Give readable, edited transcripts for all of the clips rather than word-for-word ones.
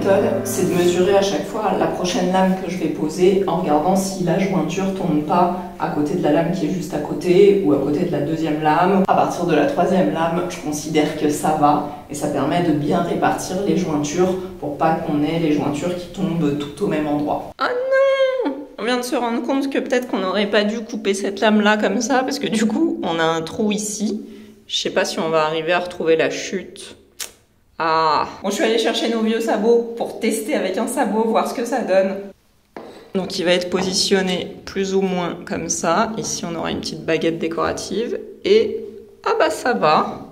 méthode, c'est de mesurer à chaque fois la prochaine lame que je vais poser en regardant si la jointure tombe pas à côté de la lame qui est juste à côté ou à côté de la deuxième lame. À partir de la troisième lame, je considère que ça va et ça permet de bien répartir les jointures pour pas qu'on ait les jointures qui tombent tout au même endroit. Ah non! On vient de se rendre compte que peut-être qu'on n'aurait pas dû couper cette lame-là comme ça parce que du coup, on a un trou ici. Je sais pas si on va arriver à retrouver la chute. Ah! Bon, je suis allée chercher nos vieux sabots pour tester avec un sabot, voir ce que ça donne. Donc il va être positionné plus ou moins comme ça. Ici on aura une petite baguette décorative. Et ah bah ça va.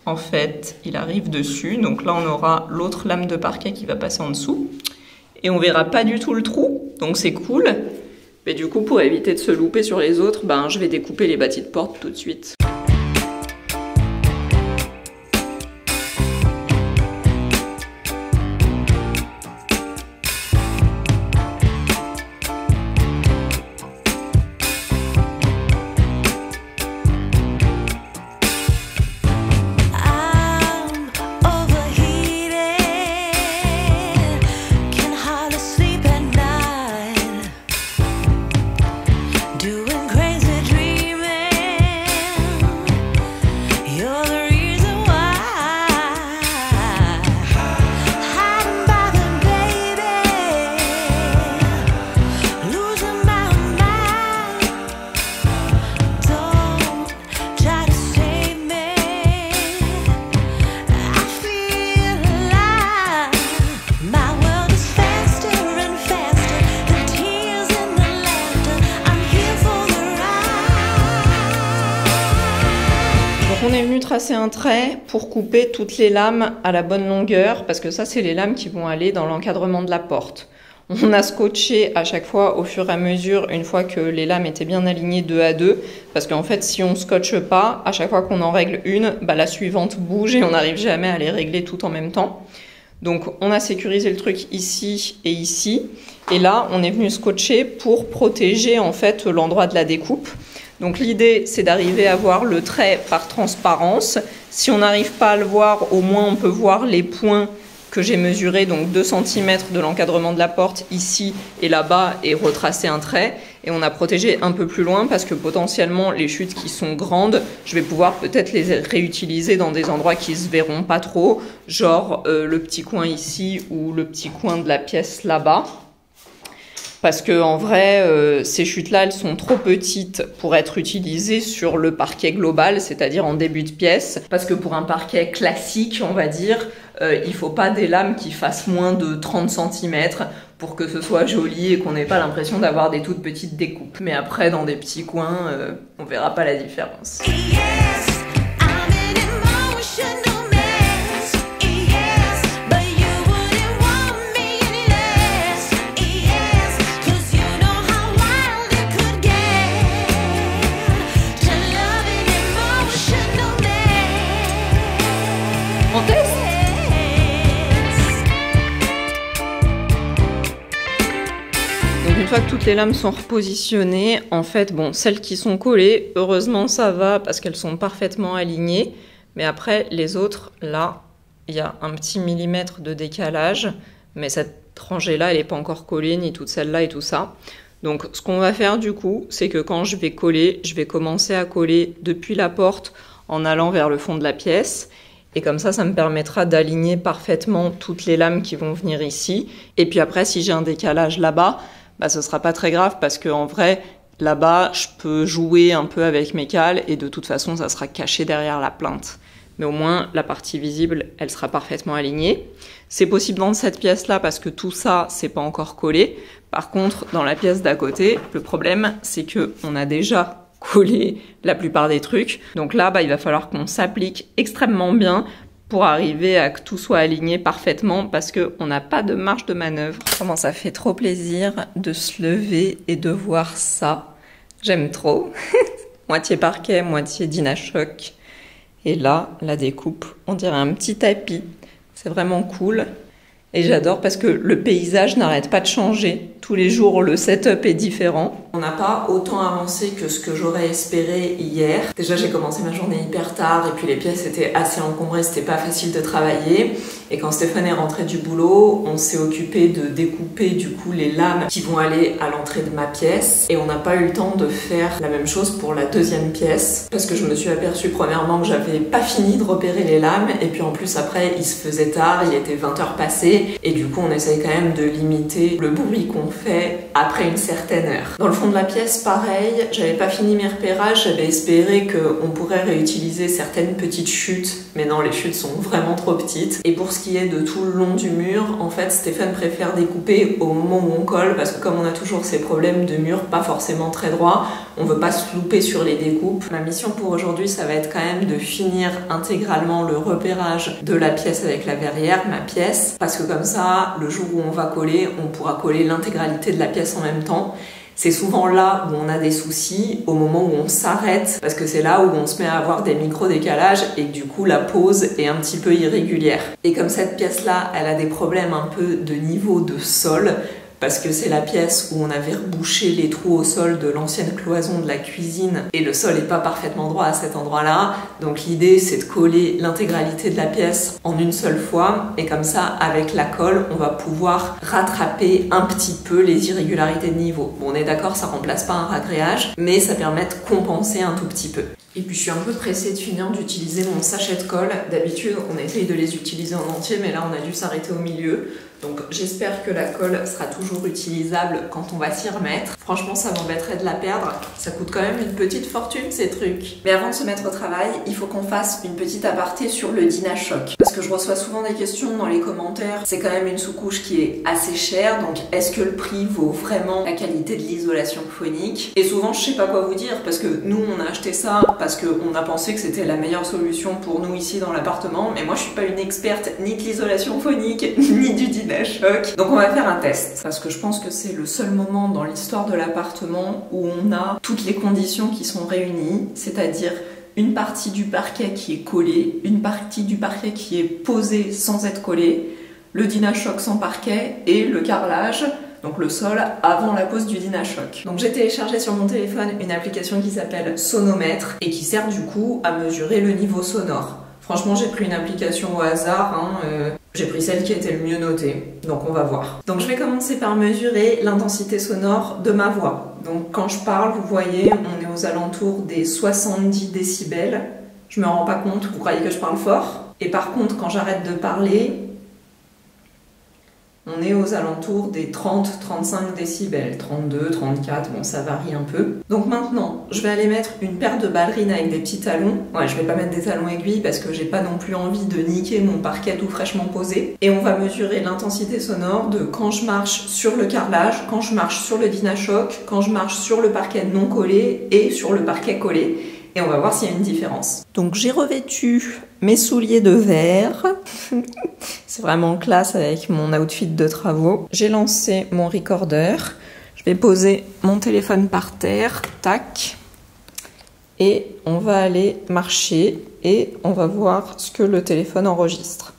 En fait, il arrive dessus. Donc là on aura l'autre lame de parquet qui va passer en dessous. Et on verra pas du tout le trou. Donc c'est cool. Mais du coup pour éviter de se louper sur les autres, ben, je vais découper les bâtis de porte tout de suite. On est venu tracer un trait pour couper toutes les lames à la bonne longueur parce que ça c'est les lames qui vont aller dans l'encadrement de la porte. On a scotché à chaque fois au fur et à mesure une fois que les lames étaient bien alignées 2 à 2 parce qu'en fait si on scotche pas, à chaque fois qu'on en règle une, bah, la suivante bouge et on n'arrive jamais à les régler tout en même temps. Donc on a sécurisé le truc ici et ici et là on est venu scotcher pour protéger en fait l'endroit de la découpe. Donc l'idée, c'est d'arriver à voir le trait par transparence. Si on n'arrive pas à le voir, au moins on peut voir les points que j'ai mesurés, donc 2 cm de l'encadrement de la porte ici et là-bas, et retracer un trait. Et on a protégé un peu plus loin parce que potentiellement les chutes qui sont grandes, je vais pouvoir peut-être les réutiliser dans des endroits qui se verront pas trop, genre le petit coin ici ou le petit coin de la pièce là-bas. Parce que en vrai, ces chutes-là, elles sont trop petites pour être utilisées sur le parquet global, c'est-à-dire en début de pièce. Parce que pour un parquet classique, on va dire, il faut pas des lames qui fassent moins de 30 cm pour que ce soit joli et qu'on n'ait pas l'impression d'avoir des toutes petites découpes. Mais après, dans des petits coins, on verra pas la différence. Une fois que toutes les lames sont repositionnées, en fait, bon, celles qui sont collées, heureusement ça va parce qu'elles sont parfaitement alignées. Mais après, les autres, là, il y a un petit millimètre de décalage. Mais cette rangée-là, elle n'est pas encore collée, ni toute celle-là et tout ça. Donc, ce qu'on va faire du coup, c'est que quand je vais coller, je vais commencer à coller depuis la porte en allant vers le fond de la pièce. Et comme ça me permettra d'aligner parfaitement toutes les lames qui vont venir ici. Et puis après, si j'ai un décalage là-bas, bah, ce sera pas très grave parce que en vrai, là-bas, je peux jouer un peu avec mes cales et de toute façon, ça sera caché derrière la plinthe. Mais au moins, la partie visible, elle sera parfaitement alignée. C'est possible dans cette pièce-là parce que tout ça, c'est pas encore collé. Par contre, dans la pièce d'à côté, le problème, c'est que on a déjà collé la plupart des trucs. Donc là, bah, il va falloir qu'on s'applique extrêmement bien pour arriver à que tout soit aligné parfaitement parce qu'on n'a pas de marge de manœuvre. Comment ça fait trop plaisir de se lever et de voir ça. J'aime trop. Moitié parquet, moitié Dynachoc. Et là, la découpe, on dirait un petit tapis. C'est vraiment cool. Et j'adore parce que le paysage n'arrête pas de changer. Tous les jours, le setup est différent. On n'a pas autant avancé que ce que j'aurais espéré hier. Déjà, j'ai commencé ma journée hyper tard et puis les pièces étaient assez encombrées, c'était pas facile de travailler. Et quand Stéphane est rentré du boulot, on s'est occupé de découper du coup les lames qui vont aller à l'entrée de ma pièce. Et on n'a pas eu le temps de faire la même chose pour la deuxième pièce parce que je me suis aperçue premièrement que j'avais pas fini de repérer les lames et puis en plus après il se faisait tard, il était 20h passées et du coup on essaye quand même de limiter le bruit qu'on fait après une certaine heure. Dans le fond de la pièce, pareil, j'avais pas fini mes repérages, j'avais espéré qu'on pourrait réutiliser certaines petites chutes, mais non, les chutes sont vraiment trop petites. Et pour ce qui est de tout le long du mur, en fait, Stéphane préfère découper au moment où on colle, parce que comme on a toujours ces problèmes de mur pas forcément très droits, on veut pas se louper sur les découpes. Ma mission pour aujourd'hui, ça va être quand même de finir intégralement le repérage de la pièce avec la verrière, ma pièce, parce que comme ça, le jour où on va coller, on pourra coller l'intégralité de la pièce en même temps. C'est souvent là où on a des soucis, au moment où on s'arrête, parce que c'est là où on se met à avoir des micro-décalages et que du coup la pose est un petit peu irrégulière. Et comme cette pièce-là, elle a des problèmes un peu de niveau de sol, parce que c'est la pièce où on avait rebouché les trous au sol de l'ancienne cloison de la cuisine et le sol n'est pas parfaitement droit à cet endroit-là. Donc l'idée c'est de coller l'intégralité de la pièce en une seule fois et comme ça avec la colle on va pouvoir rattraper un petit peu les irrégularités de niveau. Bon, on est d'accord, ça remplace pas un ragréage mais ça permet de compenser un tout petit peu. Et puis je suis un peu pressée de finir d'utiliser mon sachet de colle. D'habitude on essaye de les utiliser en entier mais là on a dû s'arrêter au milieu. Donc j'espère que la colle sera toujours utilisable quand on va s'y remettre. Franchement ça m'embêterait de la perdre, ça coûte quand même une petite fortune ces trucs. Mais avant de se mettre au travail, il faut qu'on fasse une petite aparté sur le Dynachoc. Parce que je reçois souvent des questions dans les commentaires, c'est quand même une sous-couche qui est assez chère, donc est-ce que le prix vaut vraiment la qualité de l'isolation phonique? Et souvent je sais pas quoi vous dire, parce que nous on a acheté ça parce qu'on a pensé que c'était la meilleure solution pour nous ici dans l'appartement, mais moi je suis pas une experte ni de l'isolation phonique, ni du Dynachoc. Donc on va faire un test parce que je pense que c'est le seul moment dans l'histoire de l'appartement où on a toutes les conditions qui sont réunies, c'est-à-dire une partie du parquet qui est collée, une partie du parquet qui est posée sans être collée, le Dynachoc sans parquet et le carrelage, donc le sol, avant la pose du Dynachoc. Donc j'ai téléchargé sur mon téléphone une application qui s'appelle Sonomètre et qui sert du coup à mesurer le niveau sonore. Franchement, j'ai pris une application au hasard, j'ai pris celle qui était le mieux notée, donc on va voir. Donc je vais commencer par mesurer l'intensité sonore de ma voix. Donc quand je parle, vous voyez, on est aux alentours des 70 décibels. Je me rends pas compte, vous croyez que je parle fort? Et par contre, quand j'arrête de parler, on est aux alentours des 30-35 décibels, 32, 34, bon ça varie un peu. Donc maintenant, je vais aller mettre une paire de ballerines avec des petits talons. Ouais, je vais pas mettre des talons aiguilles parce que j'ai pas non plus envie de niquer mon parquet tout fraîchement posé. Et on va mesurer l'intensité sonore de quand je marche sur le carrelage, quand je marche sur le Dynachoc, quand je marche sur le parquet non collé et sur le parquet collé. Et on va voir s'il y a une différence. Donc j'ai revêtu mes souliers de verre. C'est vraiment classe avec mon outfit de travaux. J'ai lancé mon recorder. Je vais poser mon téléphone par terre. Tac. Et on va aller marcher et on va voir ce que le téléphone enregistre.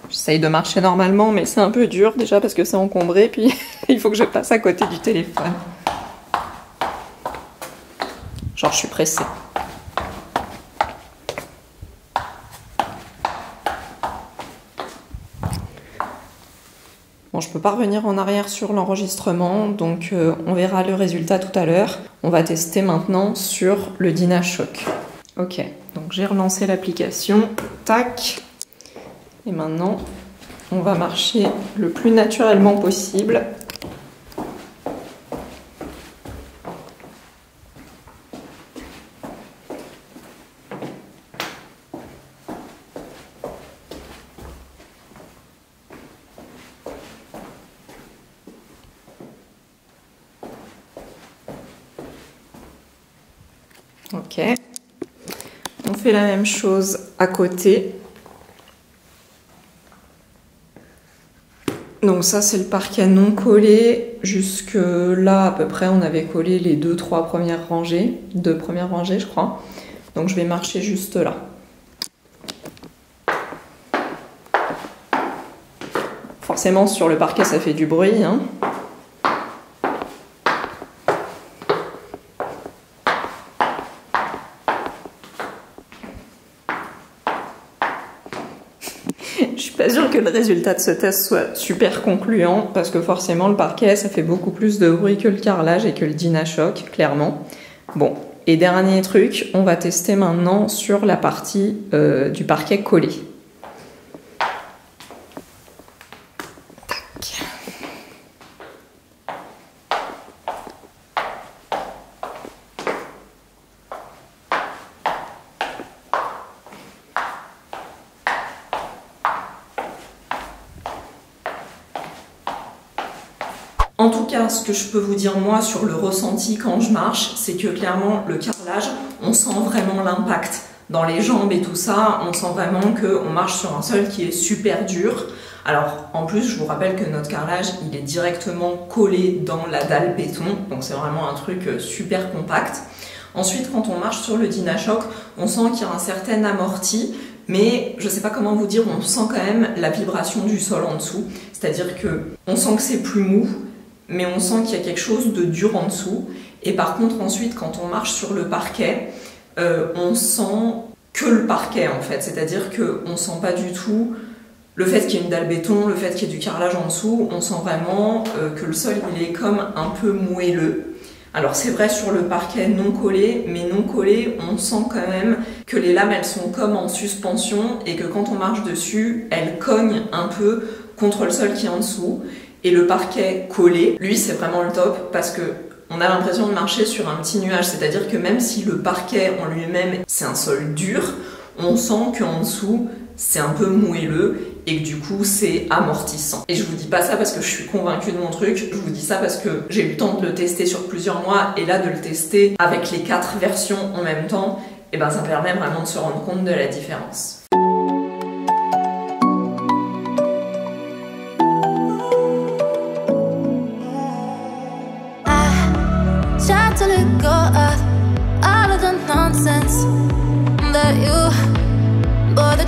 J'essaye de marcher normalement, mais c'est un peu dur déjà parce que c'est encombré, puis il faut que je passe à côté du téléphone. Genre, je suis pressée. Bon, je peux pas revenir en arrière sur l'enregistrement, donc on verra le résultat tout à l'heure. On va tester maintenant sur le Dynachoc. Ok, donc j'ai relancé l'application. Tac. Et maintenant, on va marcher le plus naturellement possible. Ok. On fait la même chose à côté. Donc ça c'est le parquet non collé Jusque là, à peu près, on avait collé les deux premières rangées je crois. Donc je vais marcher juste là. Forcément, sur le parquet, ça fait du bruit, hein. Je suis pas sûre que le résultat de ce test soit super concluant parce que forcément le parquet ça fait beaucoup plus de bruit que le carrelage et que le Dynachoc, clairement. Bon, et dernier truc, on va tester maintenant sur la partie du parquet collé. En tout cas, ce que je peux vous dire moi sur le ressenti quand je marche, c'est que clairement le carrelage, on sent vraiment l'impact dans les jambes et tout ça, on sent vraiment qu'on marche sur un sol qui est super dur. Alors en plus, je vous rappelle que notre carrelage, il est directement collé dans la dalle béton, donc c'est vraiment un truc super compact. Ensuite, quand on marche sur le Dynachoc, on sent qu'il y a un certain amorti, mais je sais pas comment vous dire, on sent quand même la vibration du sol en dessous, c'est-à-dire que on sent que c'est plus mou, mais on sent qu'il y a quelque chose de dur en dessous. Et par contre, ensuite, quand on marche sur le parquet, on sent que le parquet, en fait. C'est-à-dire qu'on sent pas du tout le fait qu'il y ait une dalle béton, le fait qu'il y ait du carrelage en dessous. On sent vraiment que le sol, il est comme un peu moelleux. Alors, c'est vrai sur le parquet non collé, mais non collé, on sent quand même que les lames, elles sont comme en suspension et que quand on marche dessus, elles cognent un peu contre le sol qui est en dessous. Et le parquet collé, lui c'est vraiment le top parce que on a l'impression de marcher sur un petit nuage, c'est-à-dire que même si le parquet en lui-même c'est un sol dur, on sent qu'en dessous c'est un peu moelleux et que du coup c'est amortissant. Et je vous dis pas ça parce que je suis convaincue de mon truc, je vous dis ça parce que j'ai eu le temps de le tester sur plusieurs mois et là de le tester avec les 4 versions en même temps, et ben ça permet vraiment de se rendre compte de la différence. To let go of all of the nonsense that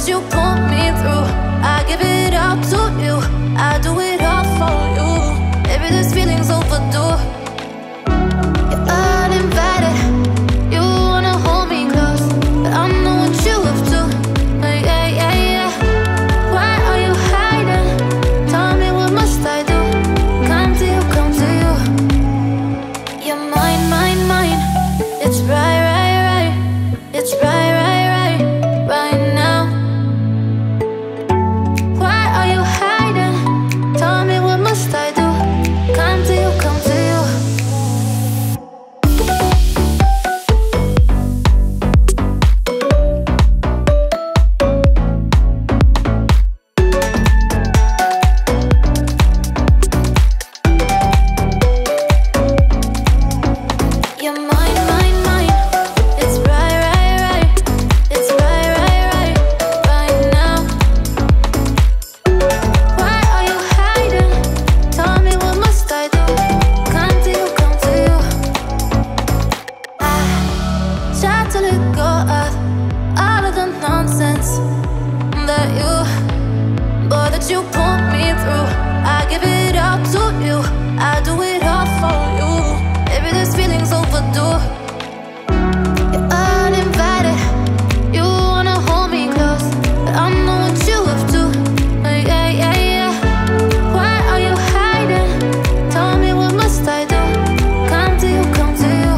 you put me through. I give it all to you, I do it all for you. Maybe this feeling's overdue. You're uninvited, you wanna hold me close, but I know what you have to. Yeah, yeah, yeah. Why are you hiding? Tell me what must I do? Come to you, come to you. You're mine, mine, mine. It's right, right, right. It's right, right, right, right now. Why are you hiding? Tell me what must I do? Come to you, come to you. You're mine, mine, mine. It's right, right, right. It's right, right, right, right now. Why are you hiding? Tell me what must I do? Come to you, come to you. I try to let go of all of the nonsense that you put me through. I give it all to you, I do it all for you. Maybe this feeling's overdue. You're uninvited, you wanna hold me close, but I know what you have to. Yeah, yeah, yeah. Why are you hiding? Tell me what must I do? Come to you, come to you.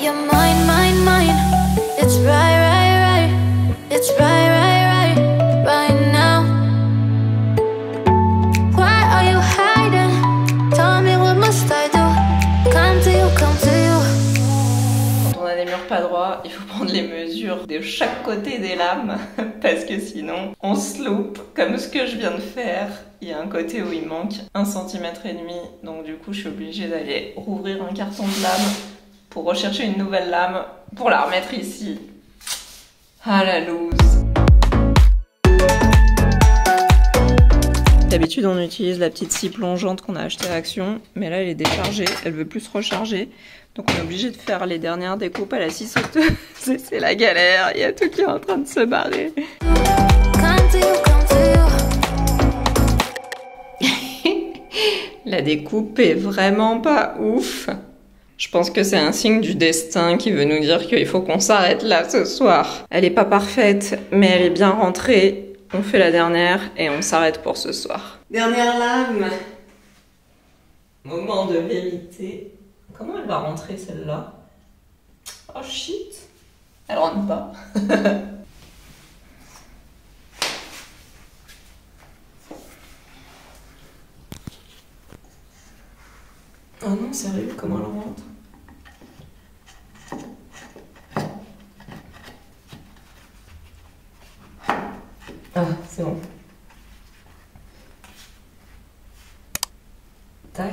You're mine, mine, mine. It's right, right, right. It's right, right, right, right now. Why are you hiding? Tell me what must I do? Come to you, come to you. Quand on a des murs pas droits, il faut prendre les mesures de chaque côté des lames parce que sinon on se loupe comme ce que je viens de faire. Il y a un côté où il manque 1,5 cm, donc du coup je suis obligée d'aller rouvrir un carton de lame pour rechercher une nouvelle lame pour la remettre ici. Ah la loose. D'habitude, on utilise la petite scie plongeante qu'on a achetée à Action, mais là, elle est déchargée, elle veut plus se recharger. Donc, on est obligé de faire les dernières découpes à la scie sauteuse. C'est la galère, il y a tout qui est en train de se barrer. La découpe est vraiment pas ouf. Je pense que c'est un signe du destin qui veut nous dire qu'il faut qu'on s'arrête là ce soir. Elle est pas parfaite, mais elle est bien rentrée. On fait la dernière et on s'arrête pour ce soir. Dernière lame. Moment de vérité. Comment elle va rentrer celle-là? Oh shit. Elle rentre pas. Oh non, sérieux, comment elle rentre? Ah, c'est bon. Tac.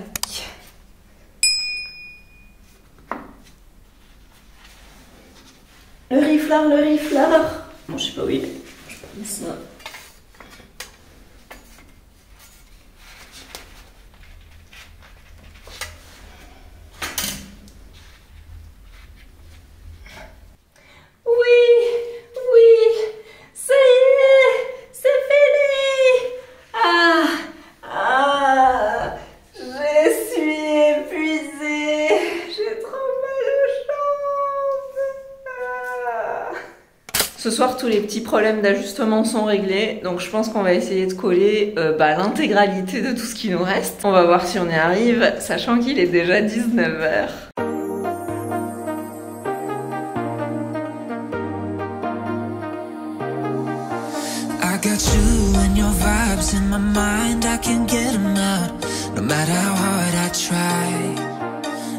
Le riflard, le riflard. Bon, je sais pas où il est. Je prends ça. Ce soir, tous les petits problèmes d'ajustement sont réglés, donc je pense qu'on va essayer de coller l'intégralité de tout ce qui nous reste. On va voir si on y arrive, sachant qu'il est déjà 19h. I got you and your vibes in my mind, I can't get them out, no matter how hard I try.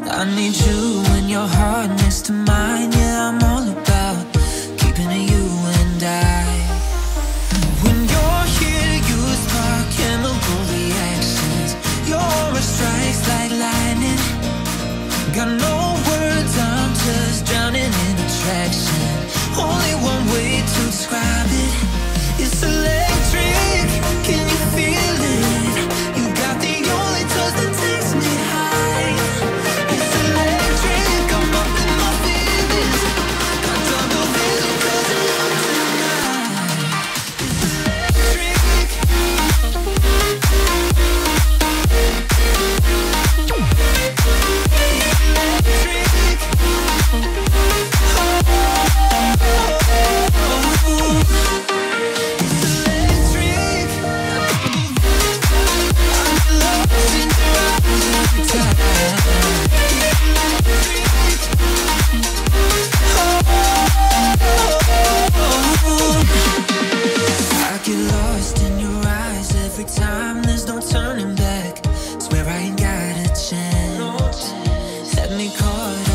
I need you and your heart next to mine, yeah, I'm all about keeping it you and I. When you're here, you spark chemical reactions, your aura strikes like lightning. Got no words, I'm just drowning in attraction. Only one way to describe it. It's electric, can you feel it? You got the only touch that takes me high. It's electric, I'm up in my feelings. Got double vision 'cause it looks tonight. It's electric. I get lost in your eyes every time, there's no turning back. Swear I ain't got a chance. Had me caught